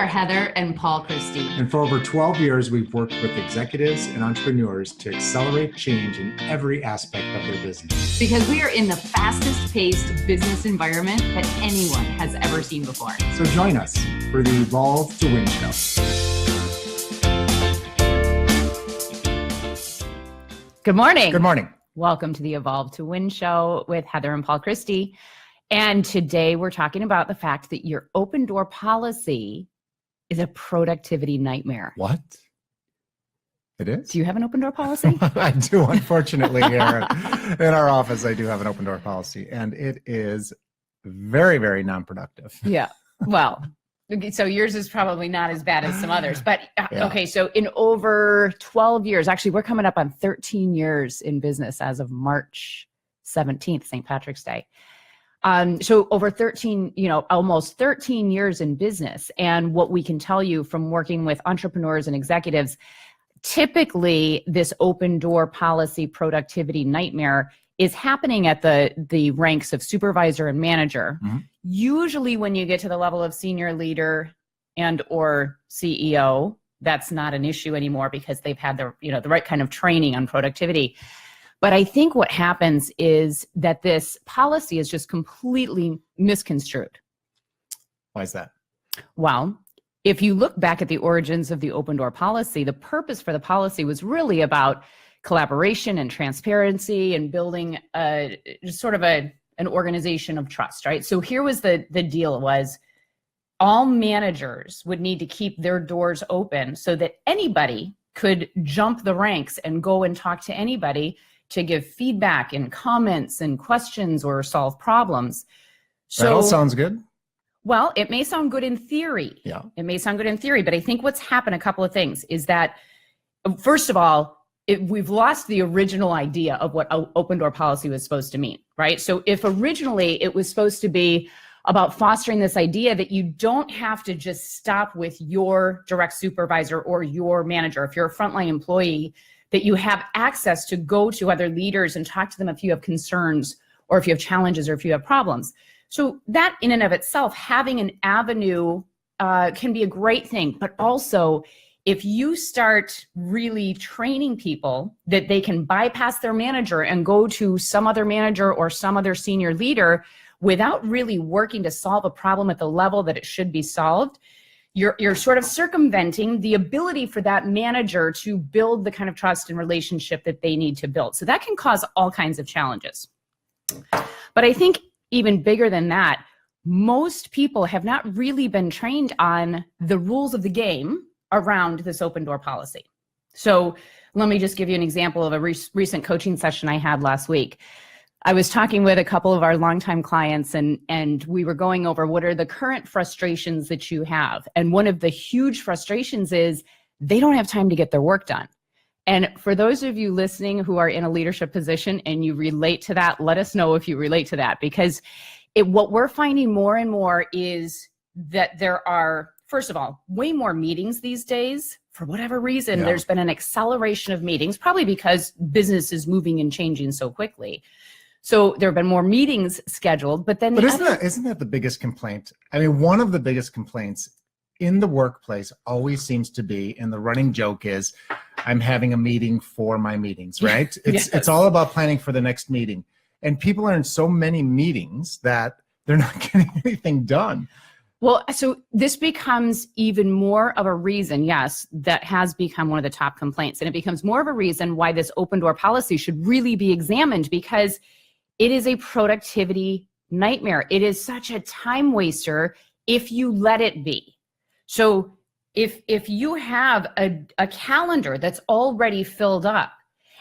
are Heather and Paul Christie. And for over 12 years, we've worked with executives and entrepreneurs to accelerate change in every aspect of their business. Because we are in the fastest paced business environment that anyone has ever seen before. So join us for the Evolve to Win show. Good morning. Good morning. Welcome to the Evolve to Win show with Heather and Paul Christie. And today we're talking about the fact that your open door policy is a productivity nightmare. What? It is? Do you have an open door policy? I do, unfortunately, here in our office, I do have an open door policy, and it is very, very non-productive. Yeah. Well, so yours is probably not as bad as some others, but Yeah. Okay. So in over 12 years, actually, we're coming up on 13 years in business as of March 17th, St. Patrick's Day. So over 13, almost 13 years in business. And what we can tell you from working with entrepreneurs and executives, typically this open door policy productivity nightmare is happening at the ranks of supervisor and manager. Mm-hmm. Usually when you get to the level of senior leader and or CEO, that's not an issue anymore because they've had the right kind of training on productivity. But I think what happens is that this policy is just completely misconstrued. Why is that? Well, if you look back at the origins of the open door policy, the purpose for the policy was really about collaboration and transparency and building an organization of trust, right? So here was the deal was all managers would need to keep their doors open so that anybody could jump the ranks and go and talk to anybody to give feedback and comments and questions or solve problems. So that all sounds good. Well, it may sound good in theory. Yeah. It may sound good in theory, but I think what's happened, a couple of things, is that, first of all, we've lost the original idea of what open door policy was supposed to mean, right? So if originally it was supposed to be about fostering this idea that you don't have to just stop with your direct supervisor or your manager, if you're a frontline employee, that you have access to go to other leaders and talk to them if you have concerns or if you have challenges or if you have problems. So that in and of itself, having an avenue can be a great thing. But also, if you start really training people that they can bypass their manager and go to some other manager or some other senior leader without really working to solve a problem at the level that it should be solved, you're sort of circumventing the ability for that manager to build the kind of trust and relationship that they need to build. So that can cause all kinds of challenges. But I think even bigger than that, most people have not really been trained on the rules of the game around this open door policy. So let me just give you an example of a recent coaching session I had last week. I was talking with a couple of our longtime clients and we were going over what are the current frustrations that you have. And one of the huge frustrations is they don't have time to get their work done. And for those of you listening who are in a leadership position and you relate to that, let us know if you relate to that, because what we're finding more and more is that there are, first of all, way more meetings these days. For whatever reason, There's been an acceleration of meetings, probably because business is moving and changing so quickly. So there have been more meetings scheduled, but isn't that the biggest complaint? I mean, one of the biggest complaints in the workplace always seems to be, and the running joke is, I'm having a meeting for my meetings, right? It's all about planning for the next meeting. And people are in so many meetings that they're not getting anything done. Well, so this becomes even more of a reason, yes, that has become one of the top complaints. And it becomes more of a reason why this open door policy should really be examined, because it is a productivity nightmare. It is such a time waster if you let it be. So if you have a calendar that's already filled up,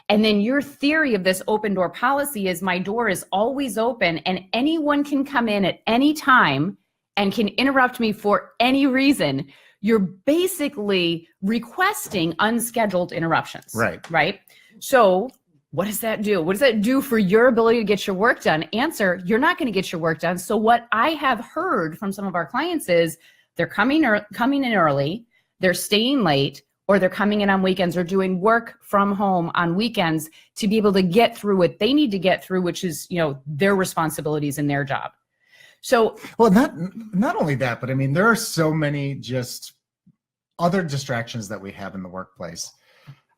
and then your theory of this open door policy is my door is always open and anyone can come in at any time and can interrupt me for any reason, you're basically requesting unscheduled interruptions. Right? So what does that do? What does that do for your ability to get your work done? Answer, you're not going to get your work done. So what I have heard from some of our clients is they're coming in early, they're staying late, or they're coming in on weekends or doing work from home on weekends to be able to get through what they need to get through, which is, their responsibilities in their job. So, well, not only that, but I mean, there are so many just other distractions that we have in the workplace.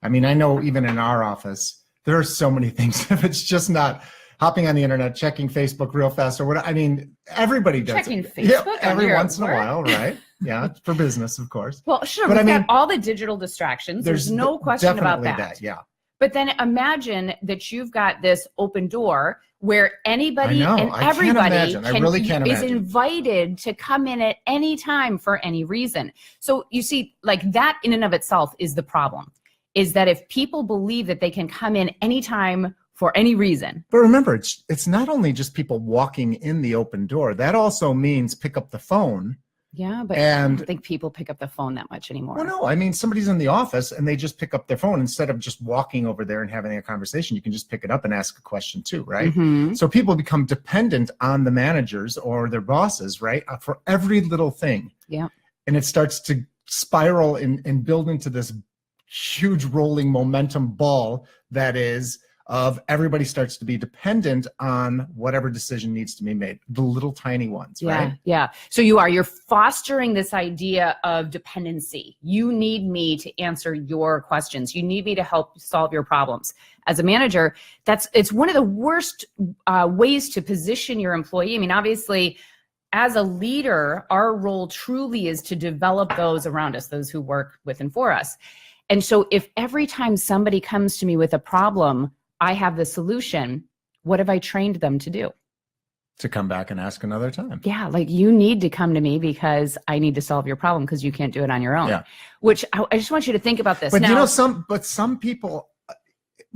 I mean, I know even in our office, there are so many things. If it's just not hopping on the internet, checking Facebook real fast or what, I mean, everybody does checking it. Facebook every once in a while, right? Yeah, for business, of course. Well, sure, but we've I mean, got all the digital distractions. There's no question about that. Yeah. But then imagine that you've got this open door where anybody I know, and I can't everybody imagine. I really can't is imagine. invited to come in at any time for any reason. So you see, like that in and of itself is the problem, is that if people believe that they can come in anytime for any reason. But remember, it's not only just people walking in the open door. That also means pick up the phone. Yeah, but and, I don't think people pick up the phone that much anymore. Well, no, I mean, somebody's in the office and they just pick up their phone instead of just walking over there and having a conversation. You can just pick it up and ask a question too, right? Mm-hmm. So people become dependent on the managers or their bosses, right? For every little thing. Yeah. And it starts to spiral and build into this huge rolling momentum ball that is of everybody starts to be dependent on whatever decision needs to be made, the little tiny ones, right? Yeah. So you're fostering this idea of dependency. You need me to answer your questions. You need me to help solve your problems. As a manager, it's one of the worst ways to position your employee. I mean, obviously, as a leader, our role truly is to develop those around us, those who work with and for us. And so if every time somebody comes to me with a problem, I have the solution, what have I trained them to do? To come back and ask another time. Yeah, like you need to come to me because I need to solve your problem because you can't do it on your own. Yeah. Which I just want you to think about this. But now, some people,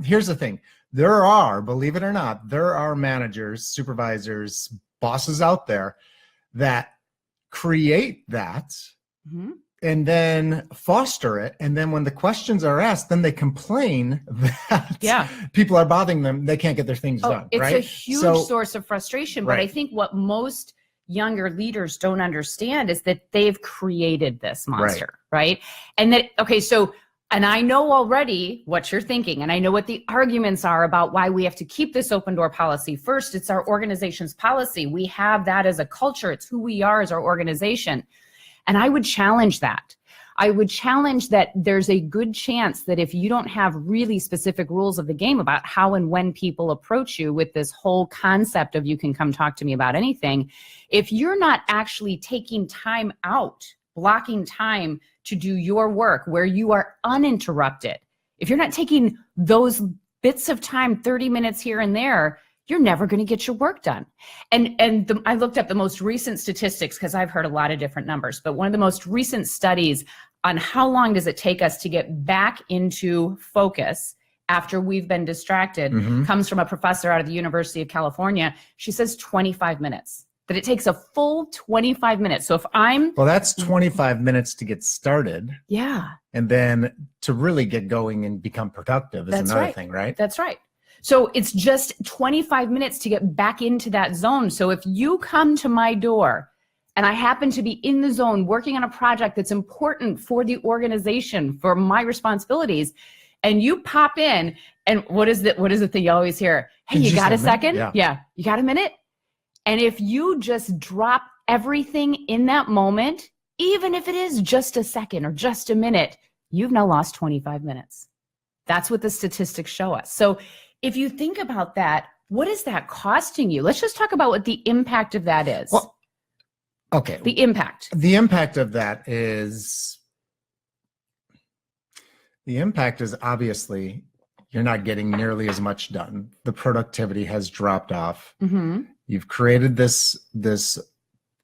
here's the thing. There are, believe it or not, there are managers, supervisors, bosses out there that create that. Mm-hmm. And then foster it. And then when the questions are asked, then they complain that people are bothering them. They can't get their things done. It's right? a huge source of frustration. But I think what most younger leaders don't understand is that they've created this monster, right? And that, and I know already what you're thinking, and I know what the arguments are about why we have to keep this open door policy. First, it's our organization's policy. We have that as a culture. It's who we are as our organization. And I would challenge that. I would challenge that there's a good chance that if you don't have really specific rules of the game about how and when people approach you with this whole concept of you can come talk to me about anything, if you're not actually taking time out, blocking time to do your work where you are uninterrupted, if you're not taking those bits of time, 30 minutes here and there, you're never going to get your work done. I looked up the most recent statistics because I've heard a lot of different numbers, but one of the most recent studies on how long does it take us to get back into focus after we've been distracted comes from a professor out of the University of California. She says 25 minutes, that it takes a full 25 minutes. So if well, that's 25 minutes to get started. Yeah. And then to really get going and become productive is another thing, right? That's right. So it's just 25 minutes to get back into that zone. So if you come to my door and I happen to be in the zone working on a project that's important for the organization, for my responsibilities, and you pop in and what is the thing you always hear? Hey, you got a second? Yeah. You got a minute? And if you just drop everything in that moment, even if it is just a second or just a minute, you've now lost 25 minutes. That's what the statistics show us. So if you think about that, what is that costing you? Let's just talk about what the impact of that is. Well, okay. The impact. The impact of that is obviously you're not getting nearly as much done. The productivity has dropped off. Mm-hmm. You've created this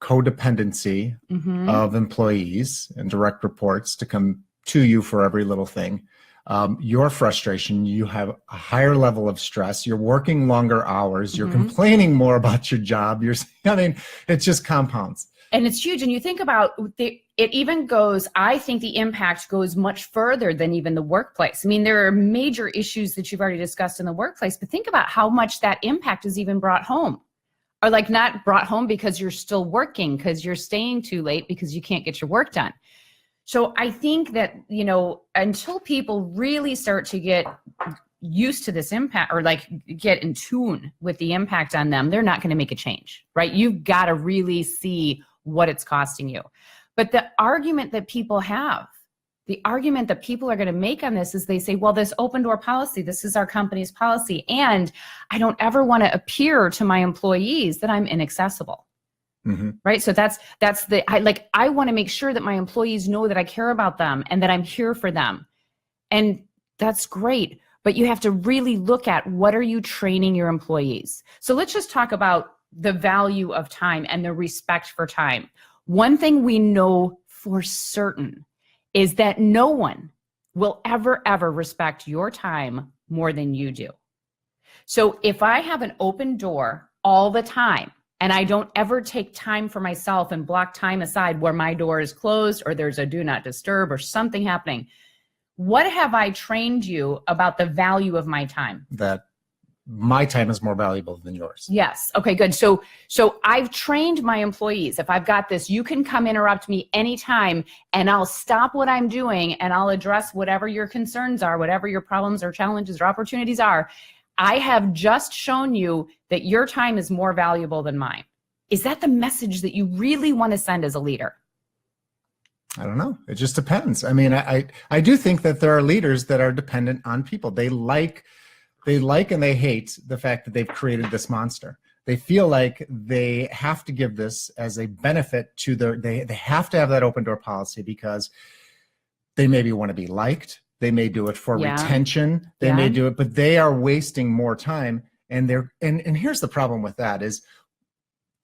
codependency of employees and direct reports to come to you for every little thing. Your frustration, you have a higher level of stress, you're working longer hours, you're complaining more about your job, it just compounds. And it's huge. And you think about it even goes, I think the impact goes much further than even the workplace. I mean, there are major issues that you've already discussed in the workplace, but think about how much that impact is even brought home. Or like not brought home because you're still working, because you're staying too late, because you can't get your work done. So I think that, until people really start to get, used to this impact, or like get in tune with the impact on them, they're not going to make a change, right? You've got to really see what it's costing you. But the argument that people have, the argument that people are going to make on this is they say, well, this open door policy, this is our company's policy, and I don't ever want to appear to my employees that I'm inaccessible. Mm-hmm. Right. So I want to make sure that my employees know that I care about them and that I'm here for them. And that's great. But you have to really look at, what are you training your employees? So let's just talk about the value of time and the respect for time. One thing we know for certain is that no one will ever respect your time more than you do. So if I have an open door all the time, and I don't ever take time for myself and block time aside where my door is closed or there's a do not disturb or something happening, what have I trained you about the value of my time? That my time is more valuable than yours. Yes. Okay, good. So I've trained my employees. If I've got this, you can come interrupt me anytime and I'll stop what I'm doing and I'll address whatever your concerns are, whatever your problems or challenges or opportunities are. I have just shown you that your time is more valuable than mine. Is that the message that you really want to send as a leader? I don't know. It just depends. I mean, I do think that there are leaders that are dependent on people. They like and they hate the fact that they've created this monster. They feel like they have to give this as a benefit to they have to have that open door policy because they maybe want to be liked. They may do it for retention. They may do it, but they are wasting more time. And here's the problem with that is,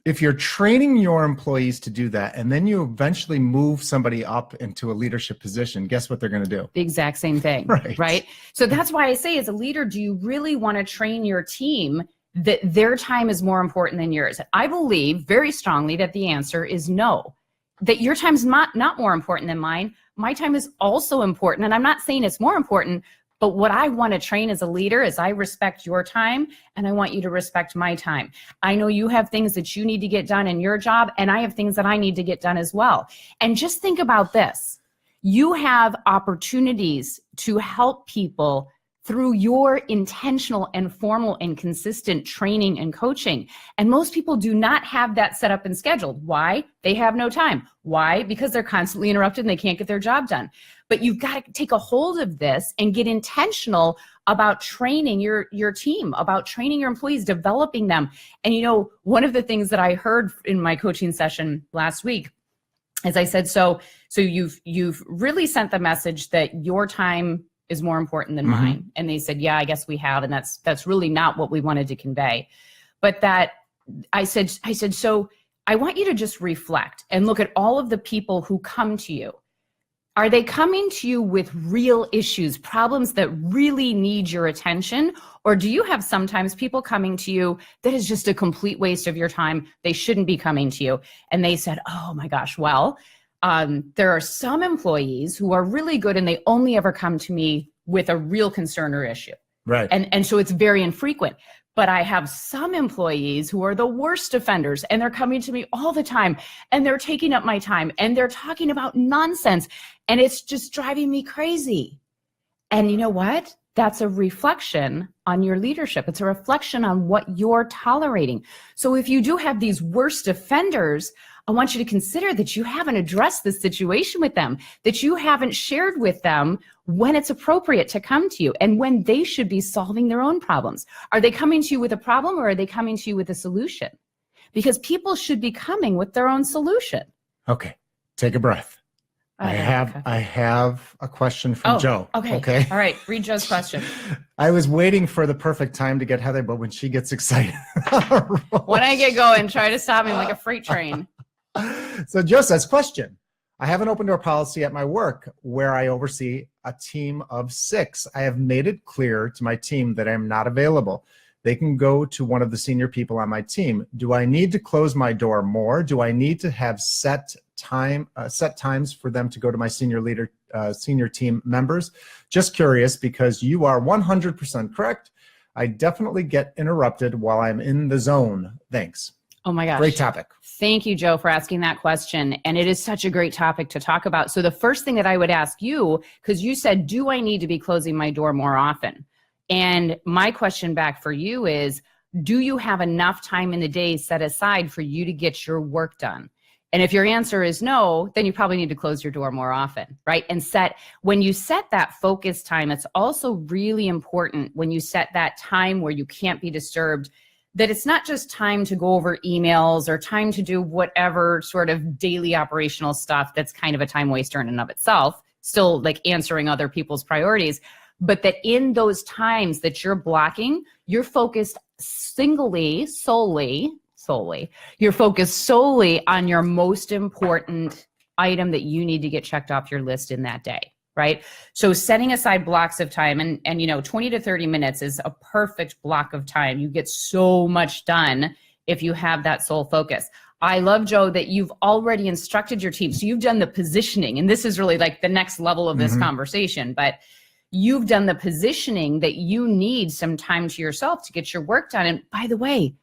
if you're training your employees to do that, and then you eventually move somebody up into a leadership position, guess what they're going to do? The exact same thing, right? So that's why I say, as a leader, do you really want to train your team that their time is more important than yours? I believe very strongly that the answer is no, that your time's not more important than mine. My time is also important. And I'm not saying it's more important, but what I want to train as a leader is I respect your time and I want you to respect my time. I know you have things that you need to get done in your job, and I have things that I need to get done as well. And just think about this. You have opportunities to help people through your intentional and formal and consistent training and coaching. And most people do not have that set up and scheduled. Why? They have no time. Why? Because they're constantly interrupted and they can't get their job done. But you've got to take a hold of this and get intentional about training your team, about training your employees, developing them. And one of the things that I heard in my coaching session last week, as I said, so you've really sent the message that your time is more important than mine. And they said, yeah, I guess we have. And that's really not what we wanted to convey. But that I said, so I want you to just reflect and look at all of the people who come to you. Are they coming to you with real issues, problems that really need your attention? Or do you have sometimes people coming to you that is just a complete waste of your time? They shouldn't be coming to you. And they said, oh my gosh, well, there are some employees who are really good and they only ever come to me with a real concern or issue. Right. And so it's very infrequent. But I have some employees who are the worst offenders and they're coming to me all the time and they're taking up my time and they're talking about nonsense and it's just driving me crazy. And you know what? That's a reflection on your leadership. It's a reflection on what you're tolerating. So if you do have these worst offenders, I want you to consider that you haven't addressed the situation with them, that you haven't shared with them when it's appropriate to come to you and when they should be solving their own problems. Are they coming to you with a problem or are they coming to you with a solution? Because people should be coming with their own solution. Okay, take a breath. I have a question from Joe. Okay. All right. Read Joe's question. I was waiting for the perfect time to get Heather, but when she gets excited. When I get going, try to stop me like a freight train. So Joe says, question. I have an open door policy at my work where I oversee a team of 6. I have made it clear to my team that I am not available. They can go to one of the senior people on my team. Do I need to close my door more? Do I need to have set times for them to go to my senior team members? Just curious because you are 100% correct. I definitely get interrupted while I'm in the zone. Thanks. Oh my gosh. Great topic. Thank you, Joe, for asking that question. And it is such a great topic to talk about. So the first thing that I would ask you, because you said, do I need to be closing my door more often? And my question back for you is, do you have enough time in the day set aside for you to get your work done? And if your answer is no, then you probably need to close your door more often, right? And when you set that focus time, it's also really important when you set that time where you can't be disturbed, that it's not just time to go over emails or time to do whatever sort of daily operational stuff that's kind of a time waster in and of itself, still like answering other people's priorities, but that in those times that you're blocking, you're focused solely, you're focused solely on your most important item that you need to get checked off your list in that day, right? So setting aside blocks of time and 20 to 30 minutes is a perfect block of time. You get so much done if you have that sole focus. I love, Joe, that you've already instructed your team. So you've done the positioning, and this is really like the next level of this conversation, but you've done the positioning that you need some time to yourself to get your work done. And by the way,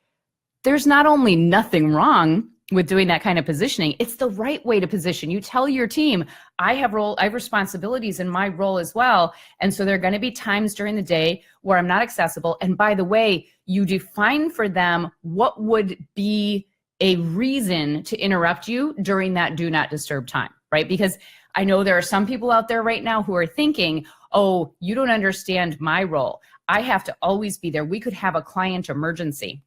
there's not only nothing wrong with doing that kind of positioning, it's the right way to position. You tell your team, I have responsibilities in my role as well. And so there are going to be times during the day where I'm not accessible. And by the way, you define for them what would be a reason to interrupt you during that do not disturb time, right? Because I know there are some people out there right now who are thinking, oh, you don't understand my role. I have to always be there. We could have a client emergency.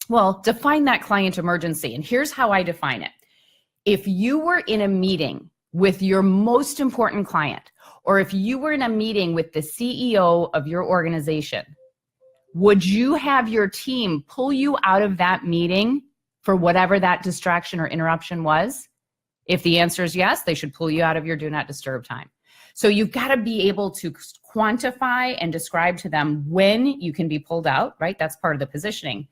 Well, define that client emergency. And here's how I define it. If you were in a meeting with your most important client, or if you were in a meeting with the CEO of your organization, would you have your team pull you out of that meeting for whatever that distraction or interruption was? If the answer is yes, they should pull you out of your do not disturb time. So you've got to be able to quantify and describe to them when you can be pulled out, right? That's part of the positioning.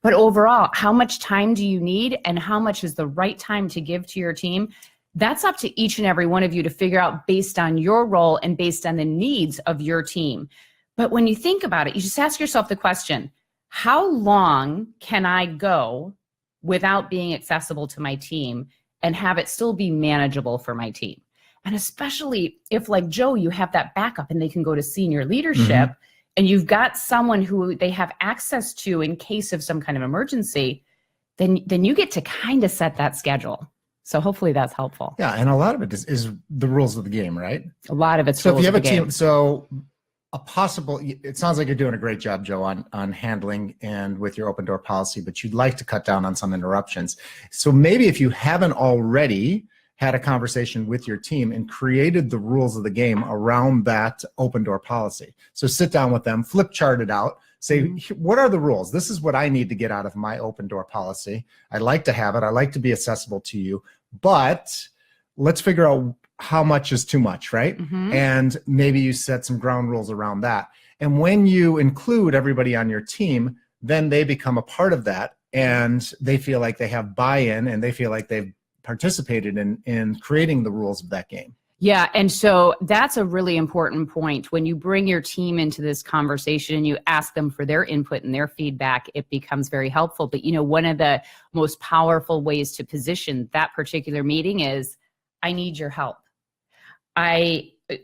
But overall, how much time do you need and how much is the right time to give to your team? That's up to each and every one of you to figure out based on your role and based on the needs of your team. But when you think about it, you just ask yourself the question, how long can I go without being accessible to my team and have it still be manageable for my team? And especially if, like Joe, you have that backup and they can go to senior leadership and you've got someone who they have access to in case of some kind of emergency, then you get to kind of set that schedule. So hopefully that's helpful. Yeah, and a lot of it is the rules of the game, right? A lot of it's so rules if you have of a the team, game. so a possible, it sounds like you're doing a great job, Joe, on handling and with your open door policy, but you'd like to cut down on some interruptions. So maybe if you haven't already had a conversation with your team and created the rules of the game around that open door policy. So sit down with them, flip chart it out, say, what are the rules? This is what I need to get out of my open door policy. I like to have it. I like to be accessible to you, but let's figure out how much is too much, right? And maybe you set some ground rules around that. And when you include everybody on your team, then they become a part of that and they feel like they have buy-in and they feel like they've participated in creating the rules of that game. Yeah, and so that's a really important point. When you bring your team into this conversation and you ask them for their input and their feedback, it becomes very helpful. But one of the most powerful ways to position that particular meeting is, I need your help.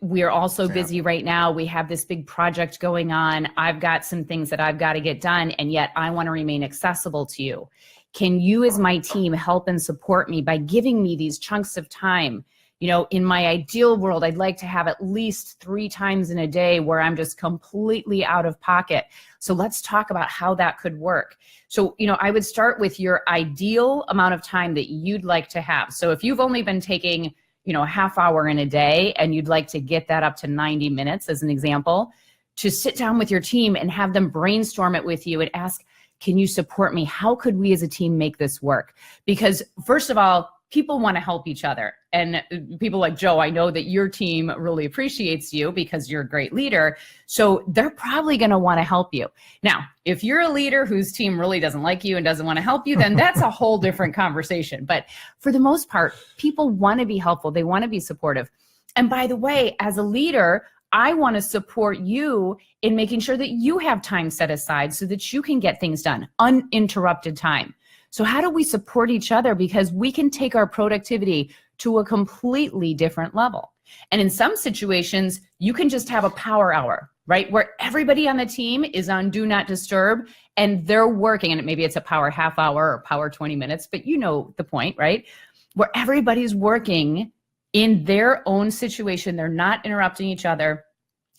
We are all so busy right now. We have this big project going on. I've got some things that I've got to get done, and yet I want to remain accessible to you. Can you as my team help and support me by giving me these chunks of time? In my ideal world, I'd like to have at least 3 times in a day where I'm just completely out of pocket. So let's talk about how that could work. So, I would start with your ideal amount of time that you'd like to have. So if you've only been taking, a half hour in a day and you'd like to get that up to 90 minutes as an example, to sit down with your team and have them brainstorm it with you and ask, can you support me? How could we as a team make this work? Because first of all, people want to help each other. And people like Joe, I know that your team really appreciates you because you're a great leader. So they're probably going to want to help you. Now, if you're a leader whose team really doesn't like you and doesn't want to help you, then that's a whole different conversation. But for the most part, people want to be helpful. They want to be supportive. And by the way, as a leader, I want to support you in making sure that you have time set aside so that you can get things done, uninterrupted time. So how do we support each other? Because we can take our productivity to a completely different level. And in some situations, you can just have a power hour, right? Where everybody on the team is on do not disturb and they're working, and maybe it's a power half hour or power 20 minutes, but you know the point, right? Where everybody's working in their own situation. They're not interrupting each other.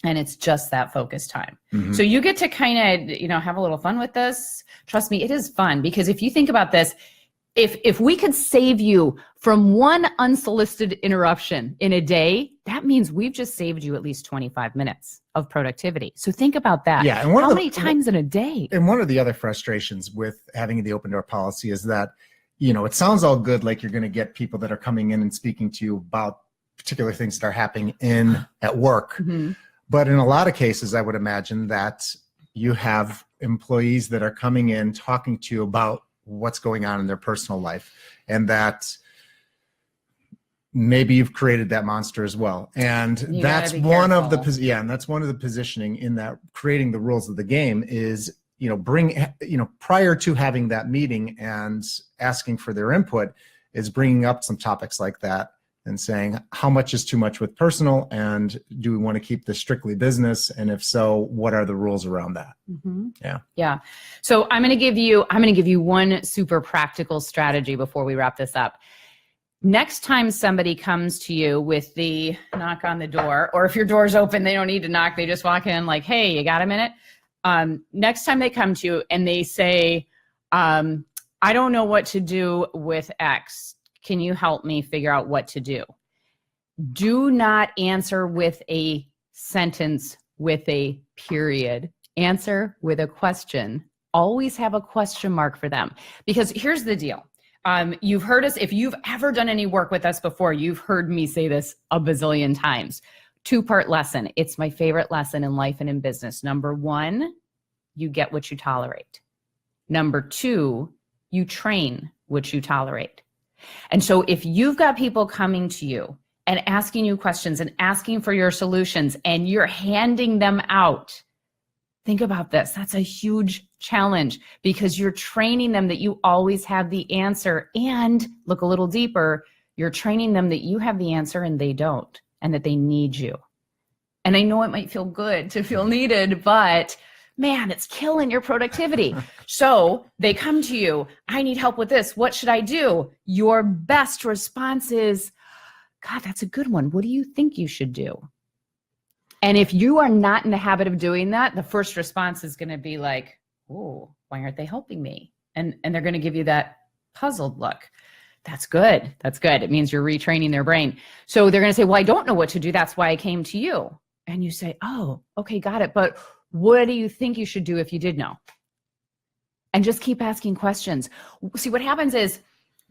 And it's just that focused time. Mm-hmm. So you get to kind of, have a little fun with this. Trust me, it is fun, because if you think about this, if we could save you from one unsolicited interruption in a day, that means we've just saved you at least 25 minutes of productivity. So think about that. Yeah. And how many times in a day? And one of the other frustrations with having the open door policy is that, it sounds all good, like you're going to get people that are coming in and speaking to you about particular things that are happening at work. Mm-hmm. But in a lot of cases, I would imagine that you have employees that are coming in talking to you about what's going on in their personal life, and that maybe you've created that monster as well. And that's one of the positioning in that, creating the rules of the game is, prior to having that meeting and asking for their input, is bringing up some topics like that and saying, how much is too much with personal, and do we want to keep this strictly business? And if so, what are the rules around that? Mm-hmm. Yeah. So I'm going to give you one super practical strategy before we wrap this up. Next time somebody comes to you with the knock on the door, or if your door's open, they don't need to knock, they just walk in like, hey, you got a minute? Next time they come to you and they say, I don't know what to do with X. Can you help me figure out what to do? Do not answer with a sentence with a period. Answer with a question. Always have a question mark for them. Because here's the deal. You've heard us, if you've ever done any work with us before, you've heard me say this a bazillion times. 2-part lesson. It's my favorite lesson in life and in business. Number 1, you get what you tolerate. Number 2, you train what you tolerate. And so if you've got people coming to you and asking you questions and asking for your solutions and you're handing them out, think about this. That's a huge challenge, because you're training them that you always have the answer. And look a little deeper, you're training them that you have the answer and they don't, and that they need you. And I know it might feel good to feel needed, but man, it's killing your productivity. So they come to you, I need help with this. What should I do? Your best response is, God, that's a good one. What do you think you should do? And if you are not in the habit of doing that, the first response is going to be like, oh, why aren't they helping me? And they're going to give you that puzzled look. That's good. That's good. It means you're retraining their brain. So they're going to say, well, I don't know what to do. That's why I came to you. And you say, oh, okay, got it. But what do you think you should do if you did know? And just keep asking questions. See, what happens is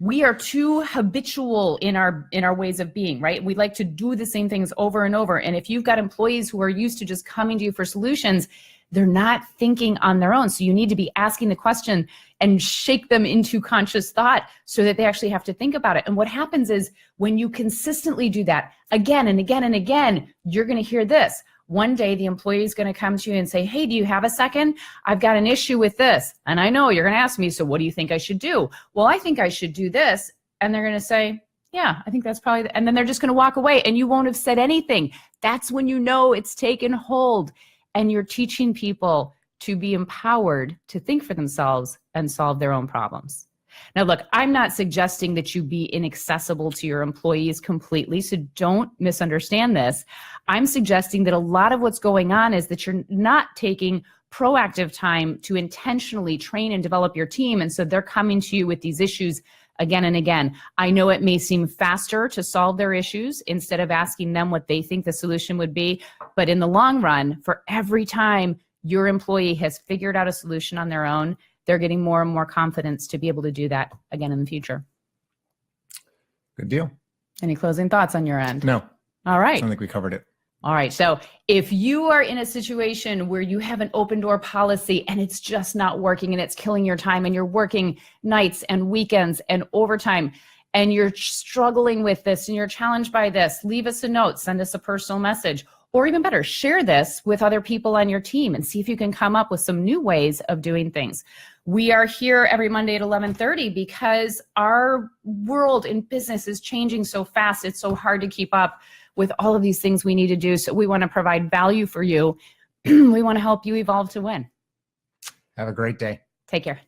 we are too habitual in our ways of being, right? We like to do the same things over and over. And if you've got employees who are used to just coming to you for solutions, they're not thinking on their own. So you need to be asking the question and shake them into conscious thought so that they actually have to think about it. And what happens is when you consistently do that again and again and again, you're going to hear this. One day the employee is going to come to you and say, hey, do you have a second? I've got an issue with this. And I know you're going to ask me, so what do you think I should do? Well, I think I should do this. And they're going to say, yeah, I think that's probably, and then they're just going to walk away and you won't have said anything. That's when you know it's taken hold and you're teaching people to be empowered to think for themselves and solve their own problems. Now, look, I'm not suggesting that you be inaccessible to your employees completely, so don't misunderstand this. I'm suggesting that a lot of what's going on is that you're not taking proactive time to intentionally train and develop your team, and so they're coming to you with these issues again and again. I know it may seem faster to solve their issues instead of asking them what they think the solution would be, but in the long run, for every time your employee has figured out a solution on their own, they're getting more and more confidence to be able to do that again in the future. Good deal. Any closing thoughts on your end? No. All right. I think we covered it. All right. So if you are in a situation where you have an open door policy and it's just not working and it's killing your time and you're working nights and weekends and overtime and you're struggling with this and you're challenged by this, leave us a note, send us a personal message, or even better, share this with other people on your team and see if you can come up with some new ways of doing things. We are here every Monday at 11:30 because our world in business is changing so fast. It's so hard to keep up with all of these things we need to do. So we want to provide value for you. we want to help you evolve to win. Have a great day. Take care.